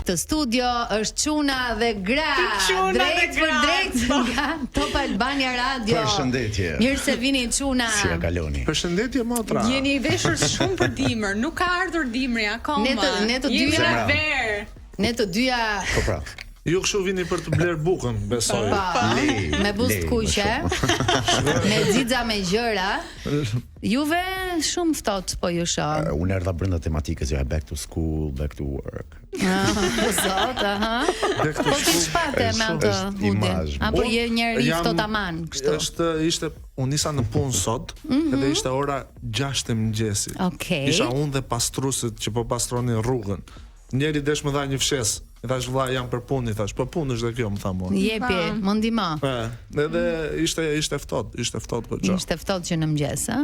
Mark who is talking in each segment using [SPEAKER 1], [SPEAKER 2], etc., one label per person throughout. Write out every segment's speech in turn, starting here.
[SPEAKER 1] Të studio është Çuna dhe Gra. Drejt për drejt nga Top Albania Radio.
[SPEAKER 2] Përshëndetje.
[SPEAKER 1] Mirë se vini Çuna.
[SPEAKER 2] Si e kaloni?
[SPEAKER 3] Përshëndetje motra.
[SPEAKER 4] Jeni i veshur shumë për dimër, nuk ka ardhur dimri akoma.
[SPEAKER 1] Ne të dyja
[SPEAKER 4] ver.
[SPEAKER 1] Ne të dyja
[SPEAKER 2] Po pra.
[SPEAKER 3] Ju kështu vini për të bler bukën, besoj.
[SPEAKER 1] Me buzë kuqe, me xixa me gjëra. Juve shumë ftohtë po ju shoh.
[SPEAKER 2] Unë erdha brenda tematikës, jo back to school, back to work.
[SPEAKER 1] Zot, aha. Po ti çfarë me atë hudin? Apo je njëri ftohtaman kështu?
[SPEAKER 3] Unë nisa në punë sot, edhe ishte ora 6 e mëngjesit.
[SPEAKER 1] Okej.
[SPEAKER 3] Isha unë dhe pastruesit që po pastronin rrugën. Njeri desh më dha një fshes. I thash vëlla jam për punë, i thash, po punë është dhe kjo, më tha mua.
[SPEAKER 1] Jepi, më ndihmo.
[SPEAKER 3] Edhe ishte ftohtë po çfarë.
[SPEAKER 1] Ishte ftohtë që në mëngjes, ë?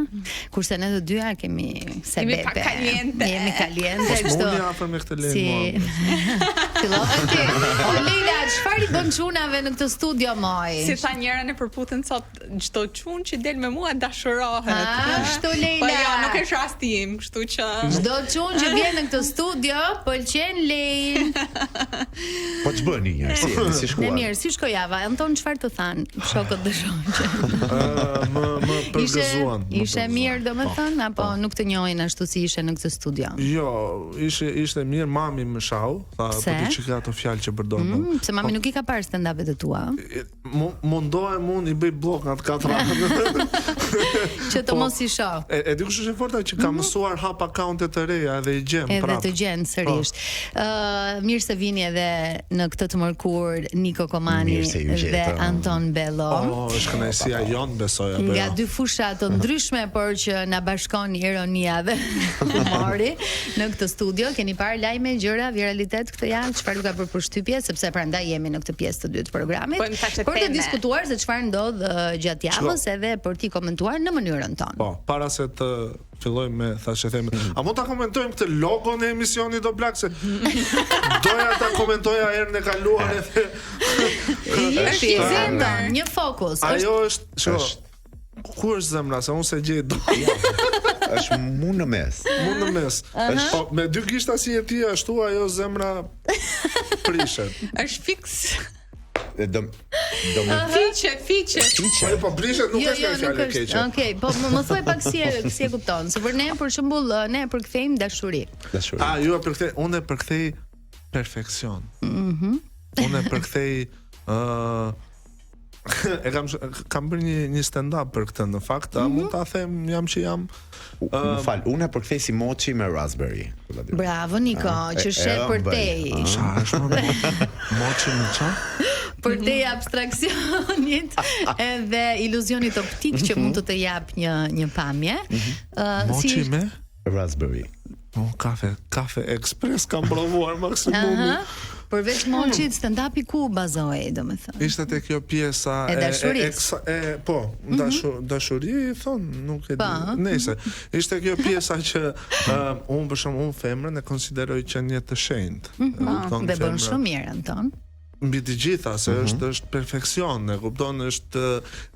[SPEAKER 1] Kurse ne të dyja kemi sebepe. Jemi kaliente kështu.
[SPEAKER 3] Unë afër me këtë lejë mua.
[SPEAKER 1] Fillova ti. O Leila, çfarë i bën çunave në këtë studio moj?
[SPEAKER 4] Si tha njëra në përputhen sot, çdo çun që del me mua dashurohet.
[SPEAKER 1] Ashtu Leila.
[SPEAKER 4] Po jo, nuk është rasti im, kështu që
[SPEAKER 1] çdo çun që vjen në këtë studio pëlqen Leil.
[SPEAKER 2] Po ç'bëni njerëz? Si shkuan?
[SPEAKER 1] Mirë, si shkoi java? Anton çfarë të than? Shokët dhe shoqë.
[SPEAKER 3] Më përgëzuan.
[SPEAKER 1] Ishe mirë domethënë apo nuk të njohin ashtu si ishe në këtë studio?
[SPEAKER 3] Jo, ishte mirë, mami më shau, tha po ti çka ato fjalë që përdor.
[SPEAKER 1] Pse mami nuk i ka parë stand-upet e tua?
[SPEAKER 3] Mundohem unë i bëj blok atë 4 anë.
[SPEAKER 1] Që të mos i shoh.
[SPEAKER 3] E di kush është e forta që ka mësuar hap akkaunte të reja dhe i gjem prapë.
[SPEAKER 1] Edhe të gjen sërish. Mirë se vini edhe në këtë të mërkur Niko Komani dhe Anton Bello.
[SPEAKER 3] Është kënaqësia jon, besoj apo jo.
[SPEAKER 1] Nga dy fusha të ndryshme, por që na bashkon ironia dhe humori në këtë studio. Keni parë lajme, gjëra, viralitet këtë javë, çfarë ka bërë përshtypje, sepse prandaj jemi në këtë pjesë të dytë të programit. Për të diskutuar se çfarë ndodh gjatë javës edhe për t'i komentuar në mënyrën tonë.
[SPEAKER 3] Po, para se të fillojmë me thashë them. A mund ta komentojmë këtë logon e emisionit do blak se doja ta komentoja herën e kaluar edhe
[SPEAKER 1] një fokus.
[SPEAKER 3] Ajo është ku është zemra se unë se gjej do.
[SPEAKER 2] Është mund në mes.
[SPEAKER 3] Mund në mes. Po me dy gishta si e ti ashtu ajo zemra prishet.
[SPEAKER 4] Është fiks.
[SPEAKER 1] Fiqe.
[SPEAKER 3] Po prishet nuk është një fjalë e keqe.
[SPEAKER 1] Okej, po më thuaj pak si e kupton. Se për ne për shembull ne e përkthejmë dashuri.
[SPEAKER 3] Ju e përkthej, unë e përkthej perfeksion. Unë e përkthej kam bërë një stand-up për këtë në fakt, mund ta them jam që jam.
[SPEAKER 2] Më fal, unë e përkthej si mochi me raspberry.
[SPEAKER 1] Bravo Niko, që sheh për te.
[SPEAKER 3] Mochi me ça?
[SPEAKER 1] Për te abstraksionit edhe iluzionit optik që mund të të jap një pamje.
[SPEAKER 3] Mochi me
[SPEAKER 2] raspberry.
[SPEAKER 3] Kafe express kam provuar maksimumi.
[SPEAKER 1] Përveç mochit, stand-upi ku bazohej, domethënë?
[SPEAKER 3] Ishte te kjo pjesa
[SPEAKER 1] e dashurisë.
[SPEAKER 3] Po, dashuri thon, nuk e di. Nëse ishte kjo pjesa që unë për shembull femrën e konsideroj që një të shenjtë.
[SPEAKER 1] Dhe bën shumë mirë Anton.
[SPEAKER 3] Mbi të gjitha se është perfeksion, e kupton, është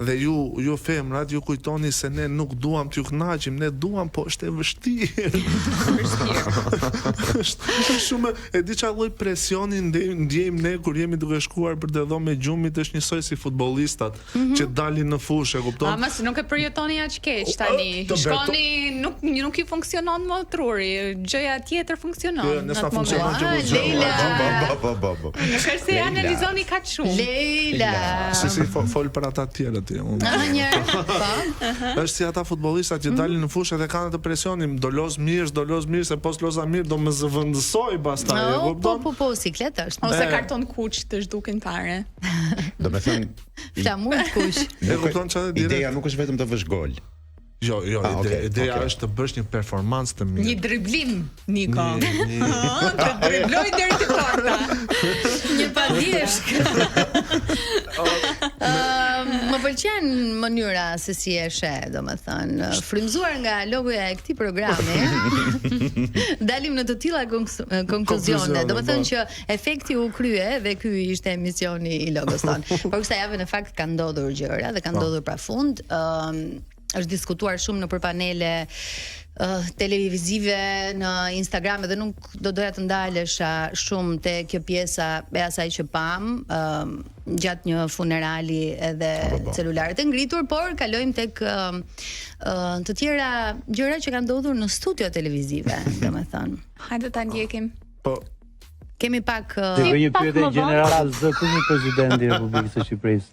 [SPEAKER 3] dhe ju femrat ju kujtoni se ne nuk duam t'ju kënaqim, ne duam, po është e vështirë. Është shumë e di çfarë lloj presioni ndjejmë ne kur jemi duke shkuar për të dhënë me gjumit, është njësoj si futbollistat që dalin në fushë, e kupton?
[SPEAKER 4] Ama se nuk e përjetoni aq keq tani. Shkoni nuk i funksionon më truri, gjëja tjetër funksionon.
[SPEAKER 3] Nëse funksionon
[SPEAKER 1] Leila.
[SPEAKER 4] Nuk është se analizoni kaq shumë.
[SPEAKER 1] Leila.
[SPEAKER 3] Si fol për ata të tjerë ti. Është si ata futbollistat që dalin në fushë dhe kanë atë presionin, do loz mirë, se pos loza mirë do më zëvendësoj pastaj, e kupton?
[SPEAKER 1] Po, siklet është.
[SPEAKER 4] Ose karton kuq të zhduken fare.
[SPEAKER 2] Domethënë
[SPEAKER 1] flamur të kuq.
[SPEAKER 3] E kupton çfarë di?
[SPEAKER 2] Ideja nuk është vetëm të vësh gol.
[SPEAKER 3] Jo, ideja është të bësh një performancë të mirë.
[SPEAKER 4] Një driblim, Niko. Të dribloj deri te porta.
[SPEAKER 1] Një padjeshk. Më pëlqen mënyra se si e sheh, domethënë, frymzuar nga logoja e këtij programi. Dalim në të tilla konkluzione, domethënë që efekti u krye dhe ky ishte emisioni i logos ton. Por kësaj javë në fakt ka ndodhur gjëra dhe ka ndodhur pafund. Është diskutuar shumë në përpanele televizive në Instagram dhe nuk do doja të ndalesha shumë te kjo pjesa e asaj që pam gjatë një funerali edhe celularet e ngritur, por kalojmë tek të tjera gjëra që kanë ndodhur në studio televizive, domethënë.
[SPEAKER 4] Hajde ta ndjekim.
[SPEAKER 3] Po.
[SPEAKER 1] Kemi pak
[SPEAKER 5] Të bëj një pyetje generale, zë kush është presidenti i Republikës së Shqipërisë?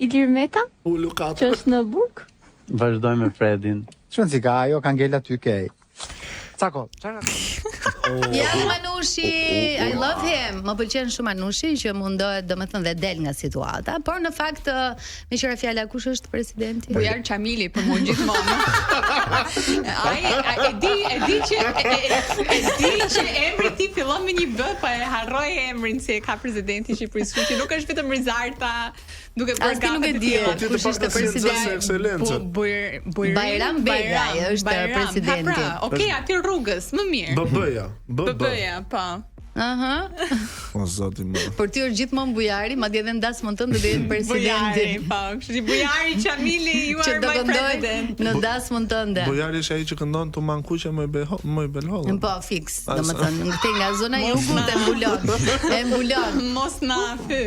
[SPEAKER 6] Ilir Meta,
[SPEAKER 3] Lukat.
[SPEAKER 6] që është në Burg.
[SPEAKER 5] Vazhdojmë me Fredin.
[SPEAKER 7] Çon si ka ajo ka ngel aty kej. Cako.
[SPEAKER 1] Ja Manushi, I love him. Më pëlqen shumë Manushi që mundohet domethënë dhe del nga situata, por në fakt me qira fjala kush është presidenti?
[SPEAKER 4] Bujar Çamili për mua gjithmonë. E di që emri ti fillon me një B, pa e harroj emrin se ka presidenti i Shqipërisë, që nuk është vetëm Rizarta, duke bërë
[SPEAKER 1] gati nuk e di kush është presidenti. Bajram Bega është presidenti.
[SPEAKER 4] Okej, aty rrugës, më mirë. BB-ja, po.
[SPEAKER 1] Aha.
[SPEAKER 3] O zoti më.
[SPEAKER 1] Por ti është gjithmonë bujari, madje edhe ndas montën do të jetë presidenti.
[SPEAKER 4] Bujari, po. Kështu Bujari Çamili, you are my president.
[SPEAKER 1] Në dasmën tënde.
[SPEAKER 3] Bujari është ai që këndon tu mankuqe më belholl.
[SPEAKER 1] Po, fiks, domethënë ngte nga zona e jugut e mbulon. E mbulon.
[SPEAKER 4] Mos na fy.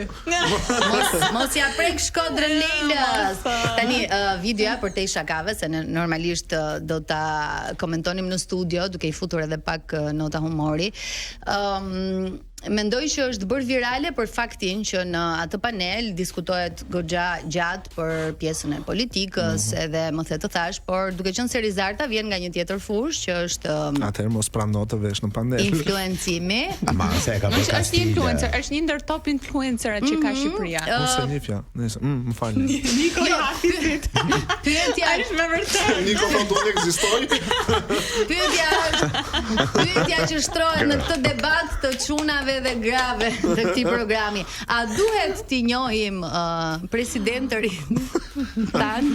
[SPEAKER 1] Mos ja prek Shkodrën Leilës. Tani videoja për te shakave se normalisht do ta komentonim në studio duke I futur edhe pak nota humori. Mendoj që është bërë virale për faktin që në atë panel diskutohet goxha gjatë për pjesën e politikës edhe më the të thash, por duke qenë se Rizarta vjen nga një tjetër fushë që është
[SPEAKER 3] atëherë mos prano të vesh në panel.
[SPEAKER 1] Influencimi.
[SPEAKER 2] Ma se ka
[SPEAKER 4] Është një influencer, është një ndër top influencerat që ka Shqipëria.
[SPEAKER 3] Ose nifja, nëse, më falni.
[SPEAKER 4] Niko Hafizit.
[SPEAKER 1] Pyetja
[SPEAKER 4] është me vërtet.
[SPEAKER 3] Niko Fondoni ekzistoi?
[SPEAKER 1] Pyetja që shtrohet në këtë debat të çunave dhe grave të këtij programi. A duhet t'i njohim presidentërin tan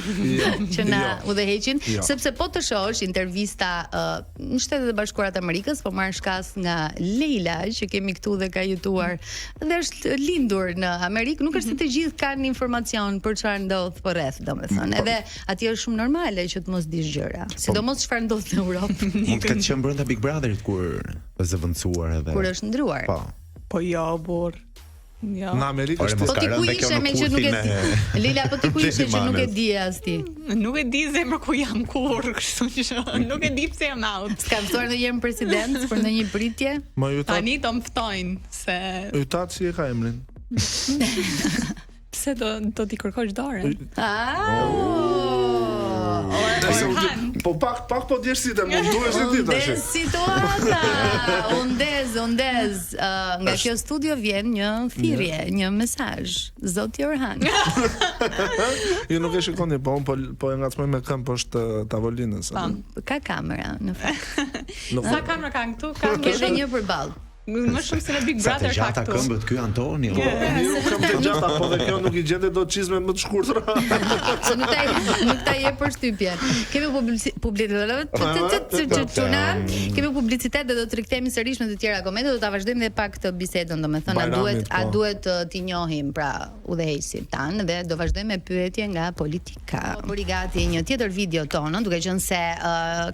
[SPEAKER 1] që na udhëheqin, sepse po të shohësh intervista në Shtetet e Bashkuara të Amerikës, po marr shkas nga Leila që kemi këtu dhe ka jetuar dhe është lindur në Amerikë, nuk është se të gjithë kanë informacion për çfarë ndodh përreth, domethënë. Edhe aty është shumë normale që të mos dish gjëra, sidomos çfarë ndodh në Europë.
[SPEAKER 2] Mund të ketë qenë brenda Big Brotherit kur është zëvendësuar edhe.
[SPEAKER 1] Kur është ndruar.
[SPEAKER 4] Po jo, burr. Jo.
[SPEAKER 3] Në Amerikë është
[SPEAKER 1] Po ti ku ishe me që nuk e di. Lila, po ti ku ishe që nuk e di as ti.
[SPEAKER 4] Nuk e di zemër ku jam kur, kështu që nuk e di pse jam out.
[SPEAKER 1] S'ka mësuar ndonjëherë president për ndonjë pritje?
[SPEAKER 4] Tani do më ftojnë se
[SPEAKER 3] Ytat si e ka emrin?
[SPEAKER 4] Pse do t'i kërkosh dorën?
[SPEAKER 3] Po pak po djesh të mund duhesh ti tash.
[SPEAKER 1] Undez situata. Undez. Nga kjo studio vjen një thirrje, një mesazh. Zoti Orhan.
[SPEAKER 3] Ju nuk e shikoni, po e ngacmoj me këmbë poshtë tavolinës.
[SPEAKER 1] Ka kamera në fakt.
[SPEAKER 4] Sa kamera kanë këtu?
[SPEAKER 1] Ka edhe një përballë.
[SPEAKER 4] Më shumë se në Big Brother ka këtu.
[SPEAKER 2] Sa të këmbët ky Antoni.
[SPEAKER 3] Nuk kam të gjata, po dhe kjo nuk I gjende do çizme më të shkurtra.
[SPEAKER 1] Nuk ta jep përshtypjen. Kemi Kemi publicitet dhe do të rikthehemi sërish me të tjera komente, do ta vazhdojmë edhe pak këtë bisedën, domethënë a duhet t'i njohim pra udhëheqësit tan dhe do vazhdojmë me pyetje nga politika. Bëri gati një tjetër video tonë, duke qenë se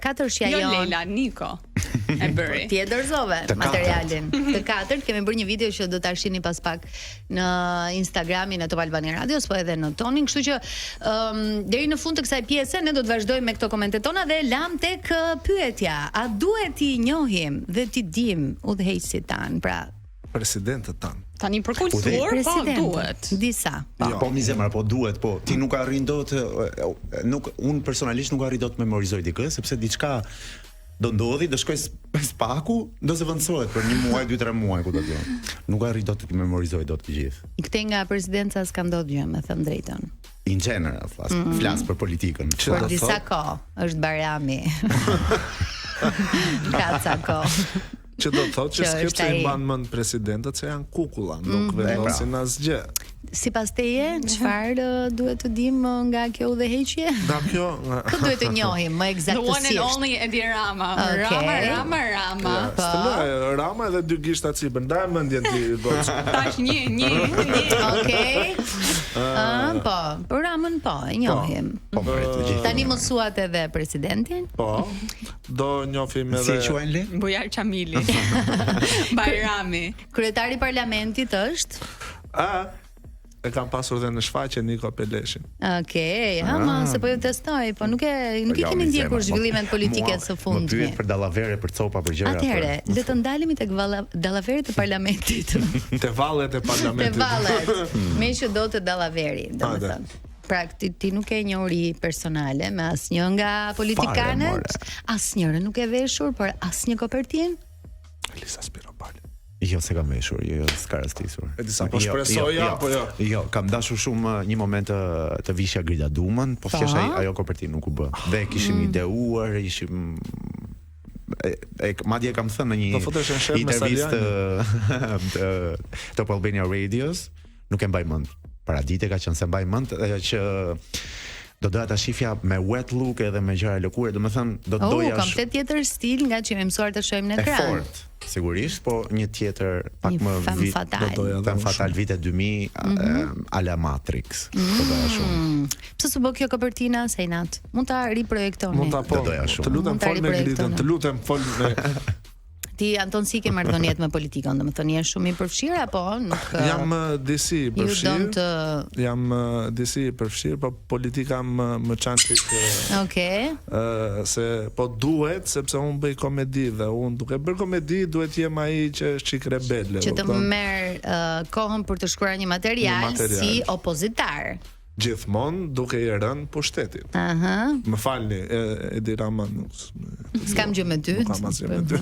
[SPEAKER 1] katërshja
[SPEAKER 4] Jo
[SPEAKER 1] jon.
[SPEAKER 4] Leila, Niko. E bëri.
[SPEAKER 1] Ti e dorëzove materialin. Të katërt kemi bërë një video që do ta shihni pas pak në Instagramin e Top Albania Radios, po edhe në tonin, kështu që deri në fund të kësaj pjese ne do të vazhdojmë me këto komentet tona dhe lam tek pyetja. A duhet t'i njohim dhe t'i dim udhëheqësit tan, pra
[SPEAKER 3] presidentët tan?
[SPEAKER 4] Tani për kulturë, po duhet.
[SPEAKER 1] Disa.
[SPEAKER 2] Po mi zemra, po duhet, po. Ti nuk arrin dot, unë personalisht nuk arrin dot të memorizoj dikë, sepse diçka do ndodhi, do shkoj spaku, do zëvendësohet për 1 muaj, 2-3 muaj, ku do të jon. Nuk arrin dot të memorizoj dot të gjithë.
[SPEAKER 1] Këtej nga presidenca s'ka ndodhur gjë, me thënë drejtën.
[SPEAKER 2] In general, flas për politikën.
[SPEAKER 1] Për disa kohë është Barami. Ka ca kohë.
[SPEAKER 3] Që do të thotë që s'ke I mban mend presidentët se janë kukulla, nuk vendosin asgjë.
[SPEAKER 1] Sipas teje, çfarë duhet të dim nga kjo udhëheqje?
[SPEAKER 3] Da kjo.
[SPEAKER 1] Kë duhet të njohim më eksaktësisht?
[SPEAKER 4] The one and only Edi Rama. Rama.
[SPEAKER 3] Rama edhe 2 gishta cipër. Ndaj mendjen ti, Goç.
[SPEAKER 4] Tash një.
[SPEAKER 1] Okej. Po, për Ramën po, e njohim.
[SPEAKER 2] Po,
[SPEAKER 1] Tani mësuat edhe presidentin?
[SPEAKER 3] Po. Do njohim
[SPEAKER 2] Si e
[SPEAKER 3] edhe
[SPEAKER 2] quajnë le?
[SPEAKER 4] Bujar Çamili. Bajrami.
[SPEAKER 1] Kryetari i parlamentit është?
[SPEAKER 3] e kam pasur dhe në shfaqje Niko Peleshin.
[SPEAKER 1] Okej, se po ju testoj, po nuk e keni ndjekur zhvillimet politike së fundmi.
[SPEAKER 2] Më pyet për dallavere, për copa, për gjëra.
[SPEAKER 1] Atëherë, le të ndalemi tek dallaverit e parlamentit.
[SPEAKER 3] Te vallet e parlamentit.
[SPEAKER 1] Te vallet. Me që do të dallaveri, domethënë. Pra, ti nuk e njohuri personale me asnjë nga politikanët, asnjëra nuk e veshur për asnjë kopertinë?
[SPEAKER 3] Elisa Spiropali.
[SPEAKER 2] Jo, se kam veshur, jo, s'ka rastisur.
[SPEAKER 3] E disa po shpresoja, apo jo?
[SPEAKER 2] Jo, kam dashur shumë një moment të vishja Grida Dumën, po thjesht ajo kopertinë nuk u bë. Dhe kishim ideuar, ishim madje kam thënë në një intervistë të Albania Radios, nuk e mbaj mend. Paradite ka qenë se mbaj mend që do doja ta shifja me wet look edhe me gjëra lëkure, domethënë do doja
[SPEAKER 1] kam të tjetër stil nga që më mësuar të shohim në ekran.
[SPEAKER 2] Fort, sigurisht, po një tjetër pak më
[SPEAKER 1] Femme
[SPEAKER 2] Fatale vite 2000 ala Matrix. Do doja shumë.
[SPEAKER 1] Pse s'u bë kjo kopertina Sejnat? Mund ta riprojektoni.
[SPEAKER 3] Mund ta po. Të lutem fol me Gridën, të lutem fol me
[SPEAKER 1] Ti Anton si ke marrëdhëniet me politikën, domethënë je shumë i përfshirë apo nuk?
[SPEAKER 3] Jam disi i përfshirë. Jam disi i përfshirë, po politika më çan çik.
[SPEAKER 1] Okej.
[SPEAKER 3] Se po duhet sepse unë bëj komedi dhe unë duke bërë komedi duhet jem ai që është çik rebele.
[SPEAKER 1] Që të merr kohën për të shkruar një material si opozitar.
[SPEAKER 3] Gjithmonë duke i rënë pushtetit. Më falni, Edi Rama
[SPEAKER 1] s'kam gjë me ty.
[SPEAKER 3] Nuk kam asgjë me ty.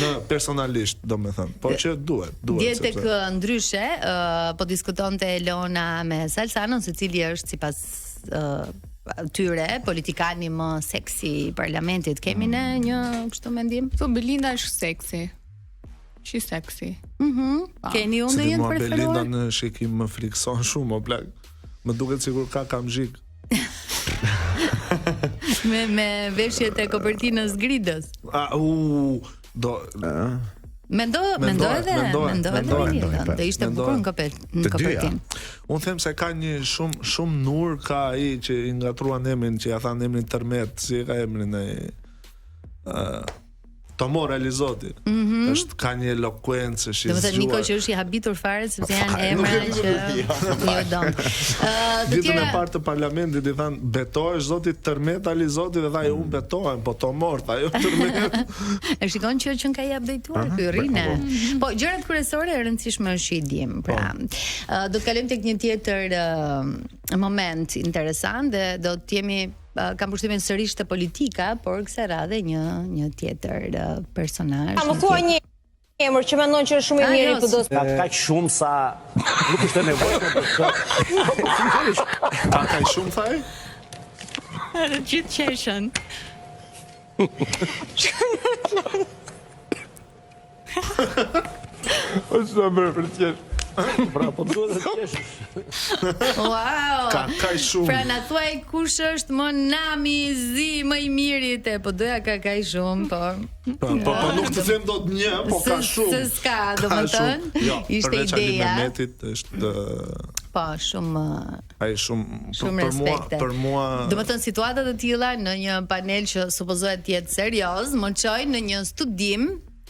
[SPEAKER 3] Në personalisht, domethënë, po që duhet.
[SPEAKER 1] Dje tek ndryshe, po diskutonte Elona me Salsanon se cili është sipas tyre politikani më seksi i parlamentit. Kemi ne një kështu mendim?
[SPEAKER 4] Po Belinda është seksi. She's sexy.
[SPEAKER 1] Keni unë ndonjë preferuar?
[SPEAKER 3] Belinda në shikim më frikson shumë o plak. Më duket sikur ka kamzhik.
[SPEAKER 1] me veshjet e kopertinës Gridës.
[SPEAKER 3] Do
[SPEAKER 1] Mendo edhe do ishte bukur në kopertinë.
[SPEAKER 3] Unë them se ka një shumë nur, ka ai që i ngatruan emrin, që ja than emrin Tërmet, si ka emrin ai Tomor Alizoti. Është ka një elokuencë shi.
[SPEAKER 1] Domethënë Niko që është i habitur fare sepse janë emra që jo don.
[SPEAKER 3] Ditën e parë të parlamentit i than betohesh zoti Tërmet Alizoti dhe tha unë betohem, po Tomor tha jo Tërmet.
[SPEAKER 1] E shikon që ka i updateuar ky rrinë. Po gjërat kryesore e rëndësishme është i dim. Pra, do të kalojmë tek një tjetër moment interesant dhe do të jemi kam përshtypjen sërish të politika, por kësaj radhe një tjetër personazh.
[SPEAKER 8] Kam thua një emër që mendon që është shumë i mirë i PD-s.
[SPEAKER 5] Kaq shumë sa nuk është nevojë për të.
[SPEAKER 3] Kaq shumë thaj?
[SPEAKER 4] Gjithë qeshën.
[SPEAKER 3] O sa më për të qesh.
[SPEAKER 5] Pra, po duhet të qeshësh.
[SPEAKER 1] Wow.
[SPEAKER 3] Ka shumë.
[SPEAKER 1] Pra na thuaj kush është më nami i zi më i mirit po doja ka shumë, po
[SPEAKER 3] nuk të them dot një, po ka shumë.
[SPEAKER 1] Se s'ka, domethënë. Ishte ideja.
[SPEAKER 3] Metit është
[SPEAKER 1] po shumë
[SPEAKER 3] ai shumë për mua.
[SPEAKER 1] Domethënë situata të tilla në një panel që supozohet të jetë serioz, më çojnë në një studim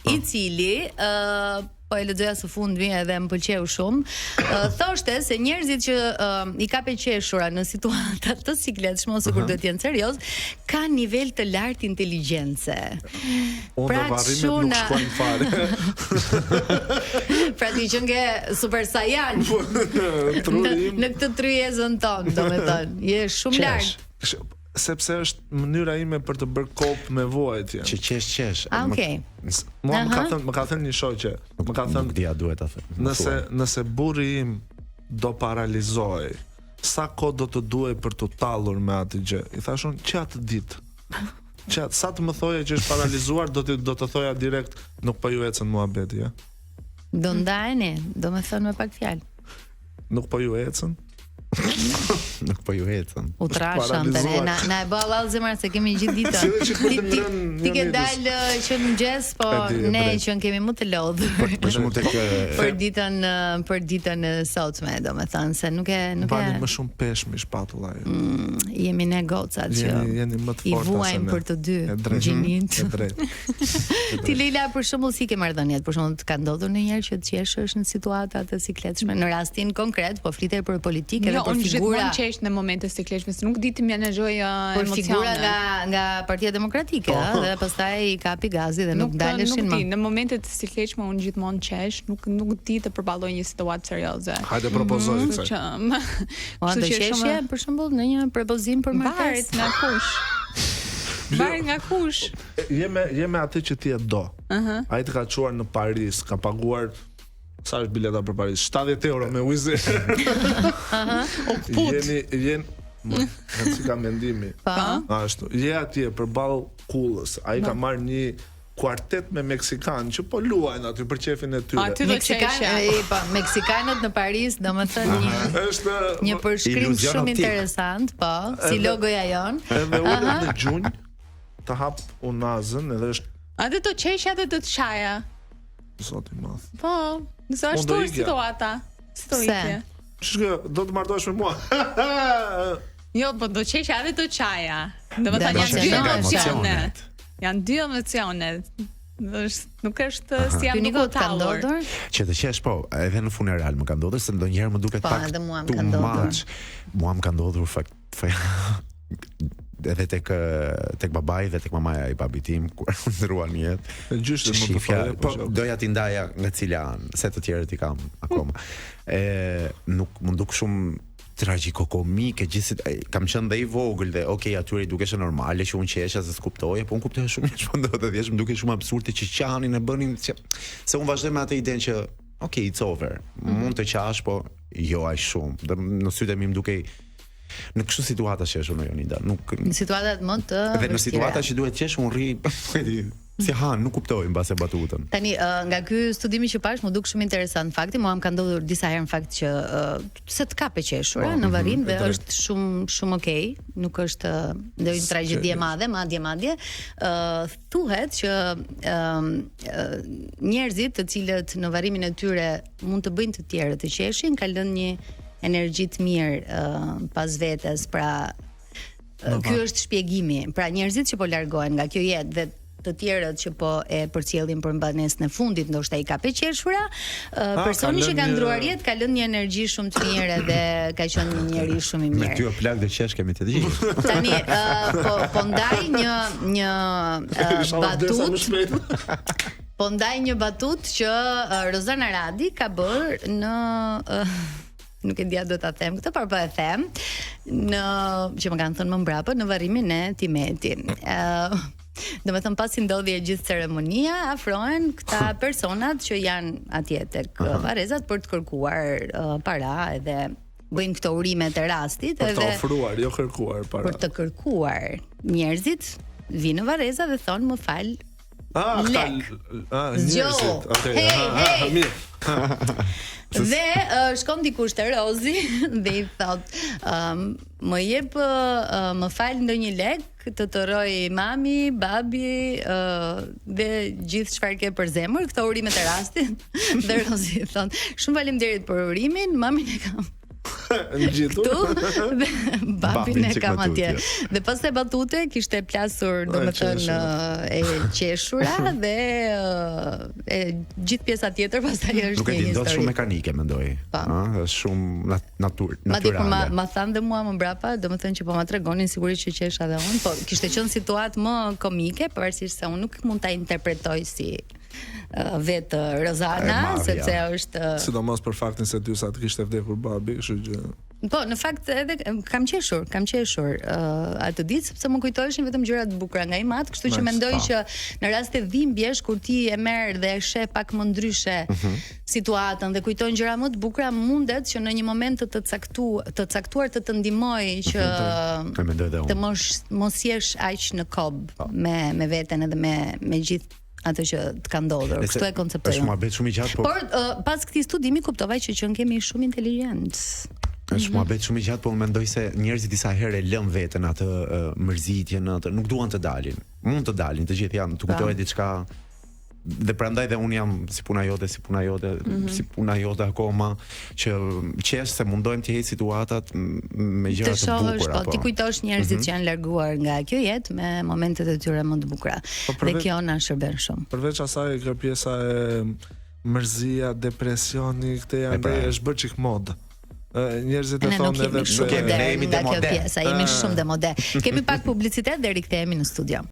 [SPEAKER 1] i cili po e lexoja së fundmi edhe më pëlqeu shumë. Thoshte se njerëzit që i kape qeshura në situata të sikletshme ose kur duhet të jenë serioz, kanë nivel të lartë inteligjence.
[SPEAKER 3] Pra varrimet nuk shkojnë fare.
[SPEAKER 1] Pra ti që nge Super Saiyan në këtë tryezën tonë, domethënë, je shumë lart.
[SPEAKER 3] Sepse është mënyra ime për të bërë kopë me vuajtje.
[SPEAKER 2] Që qesh.
[SPEAKER 1] Okej.
[SPEAKER 3] Mua më ka thënë një shoqe, më ka thënë
[SPEAKER 2] dia duhet ta thënë.
[SPEAKER 3] Nëse burri im do paralizoj, sa kohë do të duhet për të tallur me atë gjë? I thashun që atë ditë. Sa të më thoje që është paralizuar, do të thoja direkt nuk po ju ecën muhabeti, ja.
[SPEAKER 1] Do ndajeni, do më thënë me pak fjalë.
[SPEAKER 3] Nuk po ju ecën.
[SPEAKER 2] Nuk po ju ecën.
[SPEAKER 1] U trashëm tani na e bëlla zemra se kemi gjithë ditën. Ti ke dalë që në mëngjes, po ne që kemi më të lodhur.
[SPEAKER 2] Për shkak të
[SPEAKER 1] për ditën e sotme, domethënë se nuk e
[SPEAKER 3] bani më shumë peshë me shpatulla.
[SPEAKER 1] Jemi ne gocat që
[SPEAKER 3] jeni më të
[SPEAKER 1] i
[SPEAKER 3] forta
[SPEAKER 1] vuajmë për të dy gjinit. Ti Leila, për shembull, si ke marrëdhëniet? Për shembull, të ka ndodhur ndonjëherë që të qeshësh në situata të sikletshme në rastin konkret, po flitej për politikë dhe për figura.
[SPEAKER 4] Unë qesh në momente të sikletshme, se nuk di të menaxhoj
[SPEAKER 1] për figura nga Partia Demokratike, dhe pastaj i kapi gazi dhe nuk daleshin më.
[SPEAKER 4] Në momente të sikletshme unë gjithmonë qesh, nuk di të përballoj një situatë serioze.
[SPEAKER 3] Hajde propozoj këtë.
[SPEAKER 1] Do qeshje për shembull në një propozim për marrëdhënie
[SPEAKER 4] nga kush. Varet nga kush.
[SPEAKER 3] Jeme atë që ti e do. Ai të ka çuar në Paris, ka paguar sa është bileta për Paris? 70 euro me Wizz Air. Jeni si ka mendimi. Ashtu. Je atje përballë kullës. Ai ka marrë një kuartet me meksikan që po luajnë aty për qefin e tyre.
[SPEAKER 1] Meksikanët në Paris, domethënë një përshkrim shumë interesant, po, si logoja jon.
[SPEAKER 3] Edhe unë në gjunjë të hap unazën edhe është.
[SPEAKER 4] A do të qeshja dhe të çaja?
[SPEAKER 3] Zoti i madh.
[SPEAKER 4] Po, nëse ashtu është situata. Stoike.
[SPEAKER 3] Ç'është, do të martohesh me mua?
[SPEAKER 4] Jo, po do qeshja edhe të çaja. Domethënë janë dy emocione. Janë dy emocione. Nuk është si jam duke
[SPEAKER 1] ka ndodhur.
[SPEAKER 2] Që të qesh, po, edhe në funeral më ka ndodhur, se ndonjëherë më duket pak too much. Mua më ka ndodhur fakt edhe tek babai dhe tek mamaja i babit tim kur ndruan jetë.
[SPEAKER 3] Gjyshtë më të fare,
[SPEAKER 2] po doja t'i ndaja nga cila anë, se të tjerët i kam akoma. Nuk më duk shumë tragjikokomike, kam qenë dhe i vogël dhe atyre i dukeshe normale që unë qesha se s'kuptoja, po unë kuptoja shumë që po ndodhte thjesht më duke shumë absurde që qanin e bënin se unë vazhdoj me atë idenë që it's over. Mund të qash, po jo aq shumë. Dhe në sytë e mi më dukej në kështu situata që është Jonida, nuk
[SPEAKER 1] në situatat më të
[SPEAKER 2] dhe në situata që duhet qesh unë rri si nuk kuptoj mbase batutën.
[SPEAKER 1] Tani nga ky studimi që pash më duk shumë interesant fakti, mua më ka ndodhur disa herë në fakt që se të kape qeshura në varrim dhe është shumë okay, nuk është ndonjë tragjedi e madhe, madje thuhet që njerëzit të cilët në varrimin e tyre mund të bëjnë të tjerë të qeshin, kanë lënë një energji të mirë pas vetes, pra ky është shpjegimi. Pra njerëzit që po largohen nga kjo jetë dhe të tjerët që po e përcjellin për mbanesën e fundit, ndoshta i ka peqeshura, personi që ka ndruar jetë ka lënë një energji shumë të mirë dhe ka qenë një njerëz shumë i mirë.
[SPEAKER 2] Me ty o plak dhe qesh kemi të gjithë.
[SPEAKER 1] Tani po ndaj një batut. Po ndaj një batut që Rozana Radi ka bërë në nuk e dia do ta them këtë, por po e them që më kanë thënë më mbrapa në varrimin e Timeti. Domethënë pasi ndodhi e gjithë ceremonia, afrohen këta personat që janë atje tek varrezat për të kërkuar para edhe bëjnë këto urimet e rastit
[SPEAKER 3] për të ofruar, jo kërkuar para.
[SPEAKER 1] Për të kërkuar. Njerëzit vinë në varreza dhe thonë më fal.
[SPEAKER 3] Njerëzit. Okej.
[SPEAKER 1] Dhe shkon dikush te Rozi dhe i thot më jep më fal ndonjë lek të roj mami, babi dhe gjithë çfarë ke për zemër, këto urimet e rastit. Dhe Rozi i thon shumë faleminderit për urimin, mamin e kam
[SPEAKER 3] gjithu
[SPEAKER 1] dhe babin e kam atje. Dhe pas të batute kishte plasur domethënë e qeshura dhe gjithë pjesa tjetër pastaj është një histori.
[SPEAKER 2] Nuk e di, ndodh shumë mekanike mendoj. Është shumë natyrale.
[SPEAKER 1] Madje kur ma thanë dhe mua më mbrapa, domethënë që po ma tregonin sigurisht që qesha dhe unë, po kishte qenë situatë më komike, pavarësisht se unë nuk mund ta interpretoj si vetë Rozana, sepse është
[SPEAKER 3] sidomos për faktin se ty sa të kishte vdekur babi, kështu që
[SPEAKER 1] po në fakt edhe kam qeshur atë ditë sepse më kujtoheshin vetëm gjëra të bukura nga i mat, kështu që mendoj që në rast të dhimbjesh kur ti e merr dhe e sheh pak më ndryshe situatën dhe kujton gjëra më të bukura, mundet që në një moment të caktuar të ndihmoj që të mos jesh aq në kob me veten edhe me gjithë atë që të ka ndodhur. Kështu e konceptoj.
[SPEAKER 2] Është muhabet shumë i gjatë,
[SPEAKER 1] por pas këtij studimi kuptova që kemi shumë inteligjent.
[SPEAKER 2] Është muhabet shumë i gjatë, po mendoj se njerëzit disa herë e lëm veten atë mërzitjen, atë nuk duan të dalin. Mund të dalin, të gjithë janë, të kujtohet diçka. Dhe prandaj dhe unë jam si puna jote, si puna jote akoma, që qesh se mundojmë të heq situatat me gjëra të bukura.
[SPEAKER 1] Po ti kujtosh njerëzit që janë larguar nga kjo jetë me momentet e tyre më të bukura. Dhe kjo na shërben shumë.
[SPEAKER 3] Përveç asaj, kjo pjesa e mërzia, depresioni, këtë janë është bërë çik mod. Njerëzit e thonë edhe
[SPEAKER 1] pse jemi demode. Jemi shumë demode. Kemi pak publicitet dhe rikthehemi në studio.